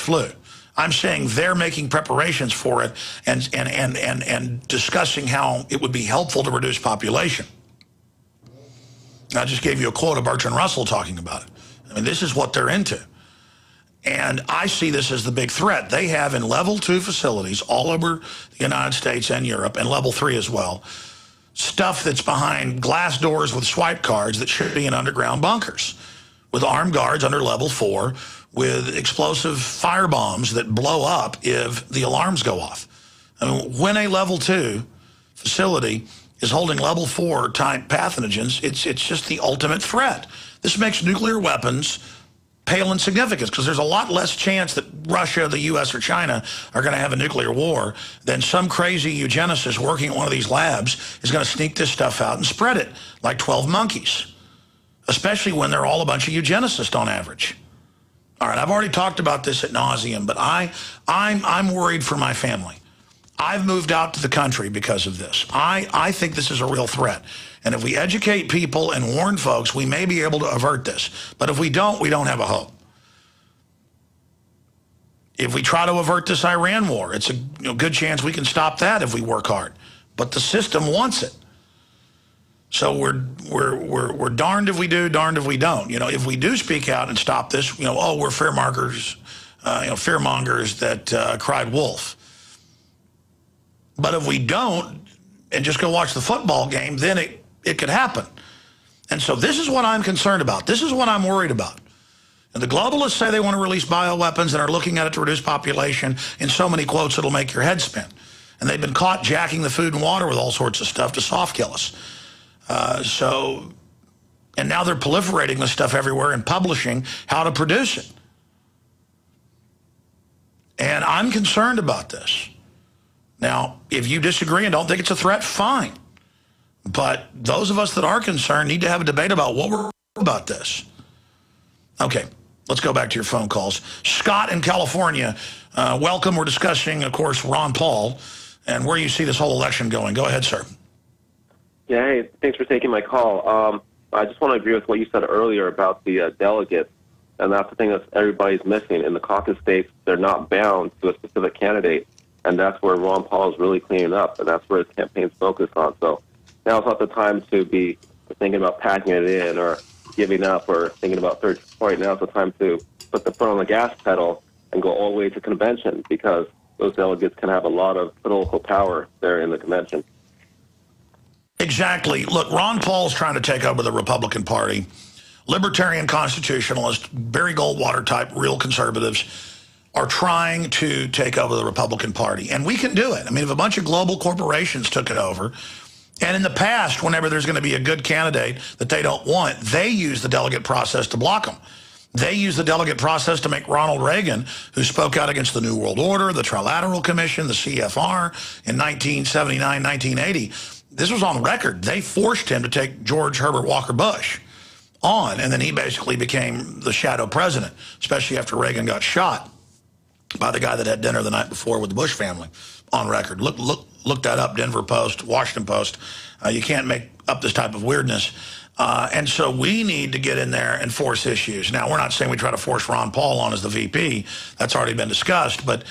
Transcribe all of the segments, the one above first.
flu. I'm saying they're making preparations for it and discussing how it would be helpful to reduce population. I just gave you a quote of Bertrand Russell talking about it. I mean, this is what they're into. And I see this as the big threat. They have in level 2 facilities all over the United States and Europe, and level 3 as well, stuff that's behind glass doors with swipe cards that should be in underground bunkers, with armed guards under level 4, with explosive fire bombs that blow up if the alarms go off. I mean, when a level 2 facility is holding level 4 type pathogens, it's just the ultimate threat. This makes nuclear weapons pale in significance, because there's a lot less chance that Russia, the U.S., or China are going to have a nuclear war than some crazy eugenicist working at one of these labs is going to sneak this stuff out and spread it like 12 monkeys, especially when they're all a bunch of eugenicists on average. All right, I've already talked about this at nauseum, but I'm worried for my family. I've moved out to the country because of this. I think this is a real threat. And if we educate people and warn folks, we may be able to avert this. But if we don't have a hope. If we try to avert this Iran war, it's a good chance we can stop that if we work hard. But the system wants it. So we're darned if we do, darned if we don't. If we do speak out and stop this, oh, we're fearmongers, fearmongers that cried wolf. But if we don't and just go watch the football game, then it could happen. And so this is what I'm concerned about. This is what I'm worried about. And the globalists say they want to release bioweapons and are looking at it to reduce population in so many quotes it'll make your head spin. And they've been caught jacking the food and water with all sorts of stuff to soft kill us. And now they're proliferating this stuff everywhere and publishing how to produce it. And I'm concerned about this. Now, if you disagree and don't think it's a threat, fine. But those of us that are concerned need to have a debate about what we're about this. Okay, let's go back to your phone calls. Scott in California, welcome. We're discussing, of course, Ron Paul and where you see this whole election going. Go ahead, sir. Yeah, hey, thanks for taking my call. I just want to agree with what you said earlier about the delegates, and that's the thing that everybody's missing. In the caucus states, they're not bound to a specific candidate, and that's where Ron Paul is really cleaning up, and that's where his campaign's focused on. So now it's not the time to be thinking about packing it in or giving up or thinking about third party. Now it's the time to put the foot on the gas pedal and go all the way to convention, because those delegates can have a lot of political power there in the convention. Exactly. Look, Ron Paul's trying to take over the Republican Party. Libertarian constitutionalists, Barry Goldwater type real conservatives are trying to take over the Republican Party. And we can do it. I mean, if a bunch of global corporations took it over, and in the past, whenever there's going to be a good candidate that they don't want, they use the delegate process to block them. They use the delegate process to make Ronald Reagan, who spoke out against the New World Order, the Trilateral Commission, the CFR in 1979, 1980. This was on record. They forced him to take George Herbert Walker Bush on, and then he basically became the shadow president, especially after Reagan got shot by the guy that had dinner the night before with the Bush family, on record. Look that up, Denver Post, Washington Post. You can't make up this type of weirdness. And so we need to get in there and force issues. Now, we're not saying we try to force Ron Paul on as the VP. That's already been discussed. But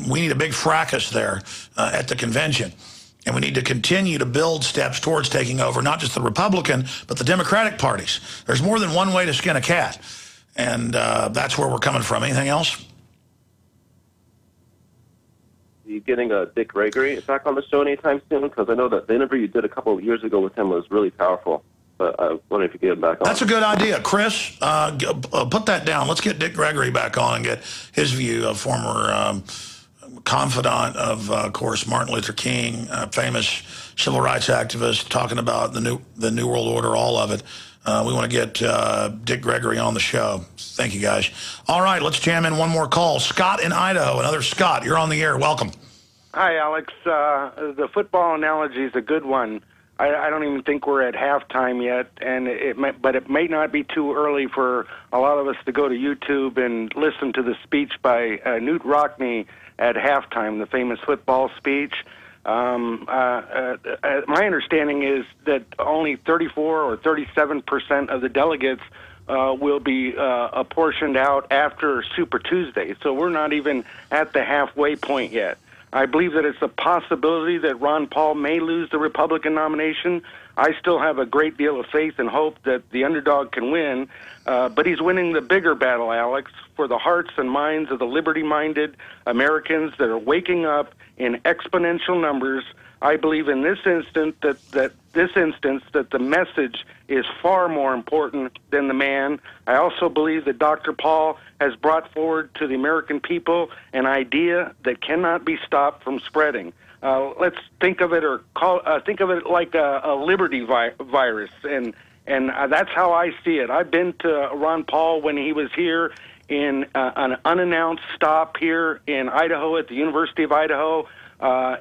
we need a big fracas there at the convention. And we need to continue to build steps towards taking over not just the Republican, but the Democratic parties. There's more than one way to skin a cat. And that's where we're coming from. Anything else? Are you getting Dick Gregory back on the show anytime soon? Because I know that the interview you did a couple of years ago with him was really powerful. But I wonder if you could get him back on. That's a good idea. Chris, put that down. Let's get Dick Gregory back on and get his view, of former confidant of course, Martin Luther King, famous civil rights activist, talking about the New World Order, all of it. We want to get Dick Gregory on the show. Thank you, guys. All right, let's jam in one more call. Scott in Idaho, another Scott. You're on the air. Welcome. Hi, Alex. The football analogy is a good one. I don't even think we're at halftime yet, and but it may not be too early for a lot of us to go to YouTube and listen to the speech by Newt Rockne at halftime, the famous football speech. My understanding is that only 34 or 37% of the delegates will be apportioned out after Super Tuesday. So we're not even at the halfway point yet. I believe that it's a possibility that Ron Paul may lose the Republican nomination. I still have a great deal of faith and hope that the underdog can win, but he's winning the bigger battle, Alex, for the hearts and minds of the liberty-minded Americans that are waking up in exponential numbers. I believe in this instance that the message is far more important than the man. I also believe that Dr. Paul has brought forward to the American people an idea that cannot be stopped from spreading. Let's think of it like a liberty virus, and that's how I see it. I've been to Ron Paul when he was here in an unannounced stop here in Idaho at the University of Idaho.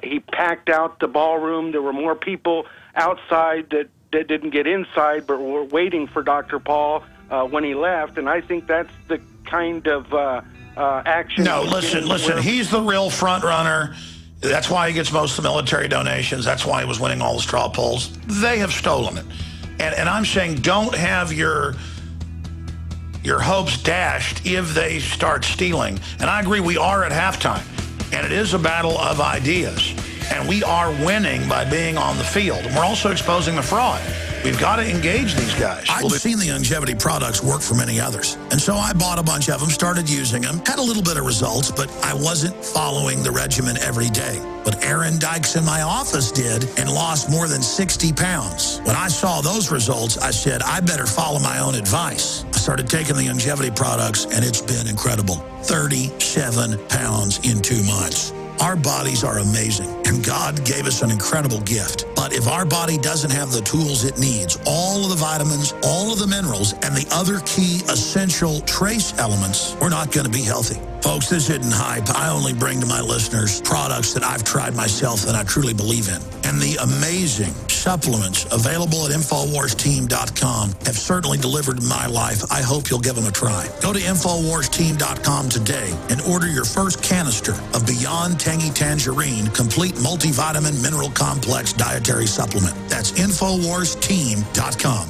He packed out the ballroom. There were more people outside that didn't get inside, but were waiting for Dr. Paul when he left. And I think that's the kind of action. No, listen. He's the real front runner. That's why he gets most of the military donations. That's why he was winning all the straw polls. They have stolen it. And I'm saying don't have your hopes dashed if they start stealing. And I agree, we are at halftime. And it is a battle of ideas. And we are winning by being on the field. And we're also exposing the fraud. We've got to engage these guys. I've seen the longevity products work for many others. And so I bought a bunch of them, started using them, had a little bit of results, but I wasn't following the regimen every day. But Aaron Dykes in my office did and lost more than 60 pounds. When I saw those results, I said, I better follow my own advice. I started taking the longevity products, and it's been incredible. 37 pounds in 2 months. Our bodies are amazing, and God gave us an incredible gift. But if our body doesn't have the tools it needs, all of the vitamins, all of the minerals, and the other key essential trace elements, we're not going to be healthy. Folks, this isn't hype. I only bring to my listeners products that I've tried myself and I truly believe in. And the amazing supplements available at InfoWarsTeam.com have certainly delivered in my life. I hope you'll give them a try. Go to InfoWarsTeam.com today and order your first canister of Beyond Tangy Tangerine Complete Multivitamin Mineral Complex Dietary Supplement. That's InfoWarsTeam.com.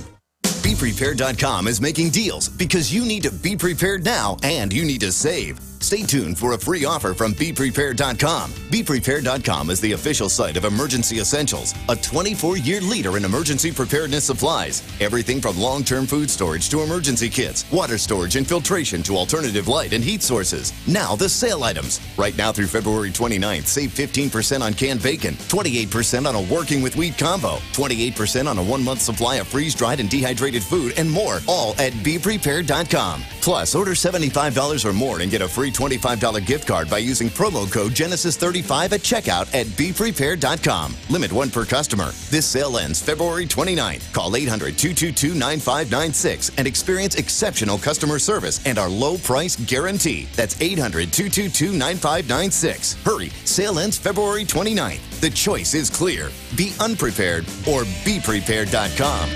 BePrepared.com is making deals because you need to be prepared now and you need to save. Stay tuned for a free offer from BePrepared.com. BePrepared.com is the official site of Emergency Essentials, a 24-year leader in emergency preparedness supplies. Everything from long-term food storage to emergency kits, water storage and filtration to alternative light and heat sources. Now the sale items. Right now through February 29th, save 15% on canned bacon, 28% on a working with wheat combo, 28% on a 1-month supply of freeze-dried and dehydrated food, and more, all at BePrepared.com. Plus, order $75 or more and get a free $25 gift card by using promo code Genesis35 at checkout at BePrepared.com. Limit 1 per customer. This sale ends February 29th. Call 800-222-9596 and experience exceptional customer service and our low price guarantee. That's 800-222-9596. Hurry, sale ends February 29th. The choice is clear. Be unprepared or BePrepared.com.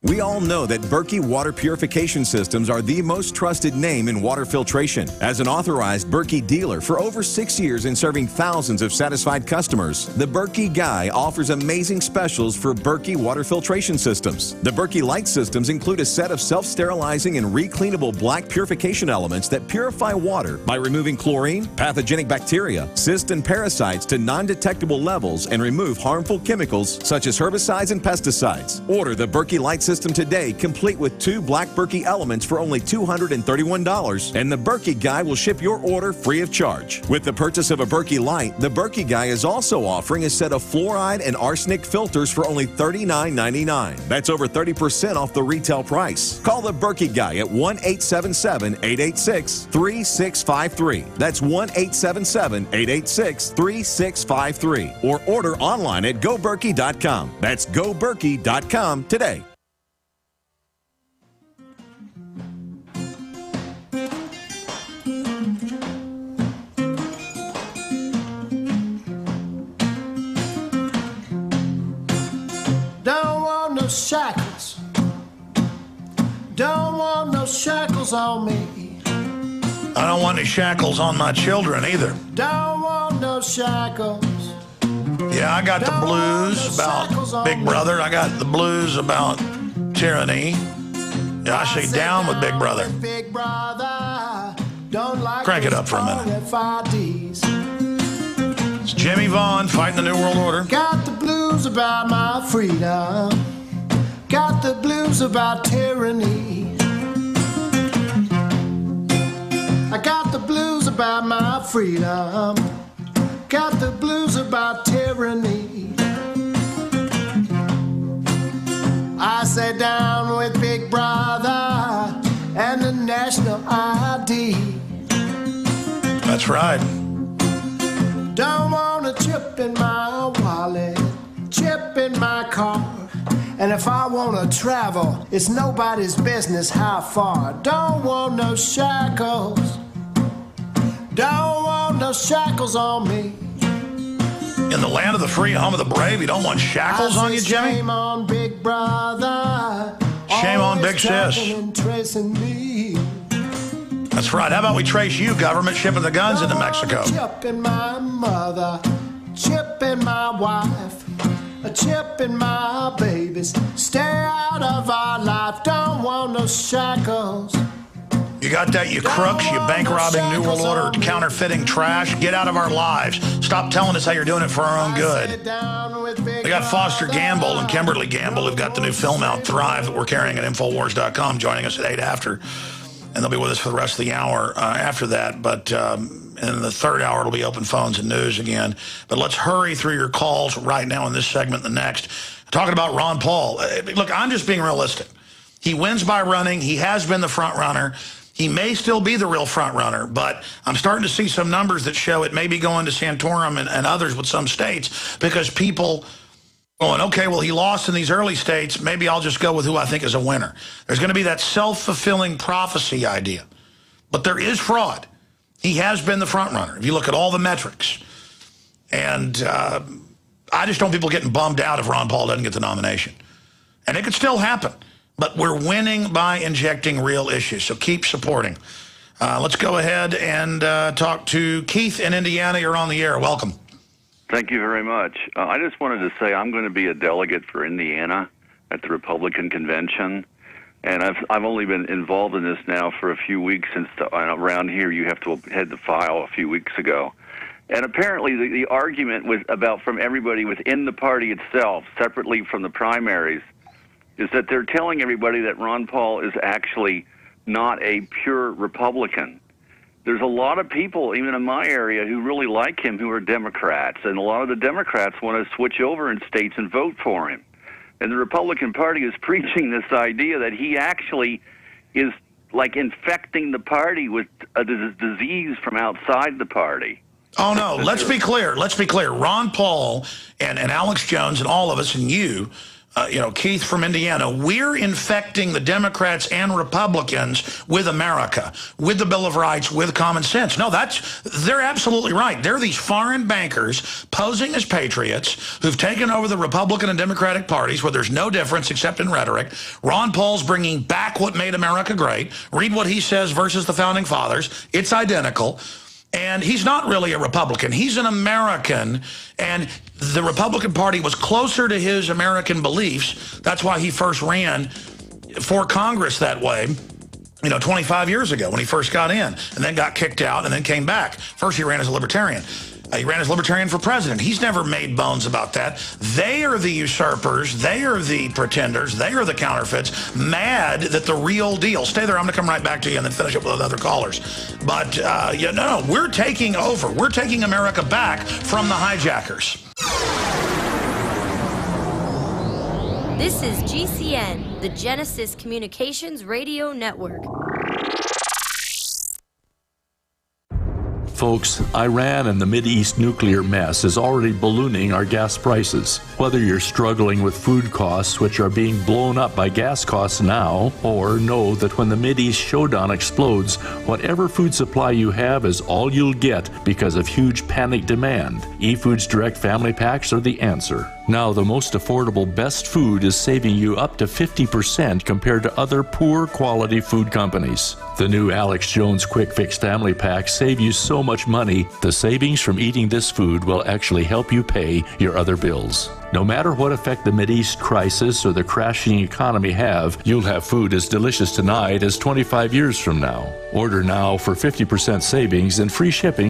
We all know that Berkey water purification systems are the most trusted name in water filtration. As an authorized Berkey dealer for over 6 years and serving thousands of satisfied customers, the Berkey Guy offers amazing specials for Berkey water filtration systems. The Berkey Light systems include a set of self-sterilizing and recleanable black purification elements that purify water by removing chlorine, pathogenic bacteria, cysts, and parasites to non-detectable levels and remove harmful chemicals such as herbicides and pesticides. Order the Berkey Light system today, complete with 2 black Berkey elements for only $231, and the Berkey Guy will ship your order free of charge. With the purchase of a Berkey Light, the Berkey Guy is also offering a set of fluoride and arsenic filters for only $39.99. That's over 30% off the retail price. Call the Berkey Guy at 1-877-886-3653. That's 1-877-886-3653. Or order online at GoBerkey.com. That's GoBerkey.com today. Shackles, don't want no shackles on me. I don't want any shackles on my children either. Don't want no shackles. Yeah, I got the blues about Big Brother. I got the blues about tyranny. Yeah, I say down with Big Brother. Big Brother. Don't like Crank it up for a minute. It's Jimmy Vaughn fighting the New World Order. Got the blues about my freedom. Got the blues about tyranny. I got the blues about my freedom. Got the blues about tyranny. I sat down with Big Brother and the national ID. That's right. Don't want a chip in my wallet, chip in my car. And if I want to travel, it's nobody's business how far. Don't want no shackles. Don't want no shackles on me. In the land of the free, home of the brave, you don't want shackles on you, Jimmy? Shame on Big Brother. Shame on Big Sis. That's right. How about we trace you, government, shipping the guns into Mexico? Chip in my mother, chip in my wife, a chip in my babies. Stay out of our life. Don't want no shackles. You got that, you crooks, you bank robbing, New World Order, counterfeiting trash. Get out of our lives. Stop telling us how you're doing it for our own good. We got Foster Gamble and Kimberly Gamble who've got the new film out, Thrive, that we're carrying at Infowars.com, joining us at 8 after. And they'll be with us for the rest of the hour after that. But in the third hour, it'll be open phones and news again. But let's hurry through your calls right now in this segment and the next. Talking about Ron Paul. Look, I'm just being realistic. He wins by running. He has been the front runner. He may still be the real front runner, but I'm starting to see some numbers that show it may be going to Santorum and others with some states because people going, okay, well, he lost in these early states. Maybe I'll just go with who I think is a winner. There's going to be that self-fulfilling prophecy idea. But there is fraud. He has been the front runner if you look at all the metrics. And I just don't want people getting bummed out if Ron Paul doesn't get the nomination. And it could still happen. But we're winning by injecting real issues, so keep supporting. Let's go ahead and talk to Keith in Indiana. You're on the air. Welcome. Thank you very much. I just wanted to say I'm going to be a delegate for Indiana at the Republican convention, and I've only been involved in this now for a few weeks since around here you have to head the file a few weeks ago. And apparently the argument was about from everybody within the party itself, separately from the primaries, is that they're telling everybody that Ron Paul is actually not a pure Republican. There's a lot of people, even in my area, who really like him who are Democrats, and a lot of the Democrats want to switch over in states and vote for him. And the Republican Party is preaching this idea that he actually is like infecting the party with a disease from outside the party. Oh, no, let's be clear. Let's be clear. Ron Paul and Alex Jones and all of us and you, Keith from Indiana, we're infecting the Democrats and Republicans with America, with the Bill of Rights, with common sense. No, they're absolutely right. They're these foreign bankers posing as patriots who've taken over the Republican and Democratic parties where there's no difference except in rhetoric. Ron Paul's bringing back what made America great. Read what he says versus the Founding Fathers. It's identical. And he's not really a Republican. He's an American, and the Republican Party was closer to his American beliefs. That's why he first ran for Congress that way, 25 years ago when he first got in, and then got kicked out and then came back. First he ran as a libertarian. He ran as libertarian for president. He's never made bones about that. They are the usurpers. They are the pretenders. They are the counterfeits, mad that the real deal. Stay there. I'm going to come right back to you and then finish up with other callers. But, no, we're taking over. We're taking America back from the hijackers. This is GCN, the Genesis Communications Radio Network. Folks, Iran and the Mideast nuclear mess is already ballooning our gas prices. Whether you're struggling with food costs, which are being blown up by gas costs now, or know that when the Mideast showdown explodes, whatever food supply you have is all you'll get because of huge panic demand, eFoods Direct Family Packs are the answer. Now, the most affordable best food is saving you up to 50% compared to other poor quality food companies. The new Alex Jones Quick Fix Family Packs save you so much money, the savings from eating this food will actually help you pay your other bills. No matter what effect the Mideast crisis or the crashing economy have, you'll have food as delicious tonight as 25 years from now. Order now for 50% savings and free shipping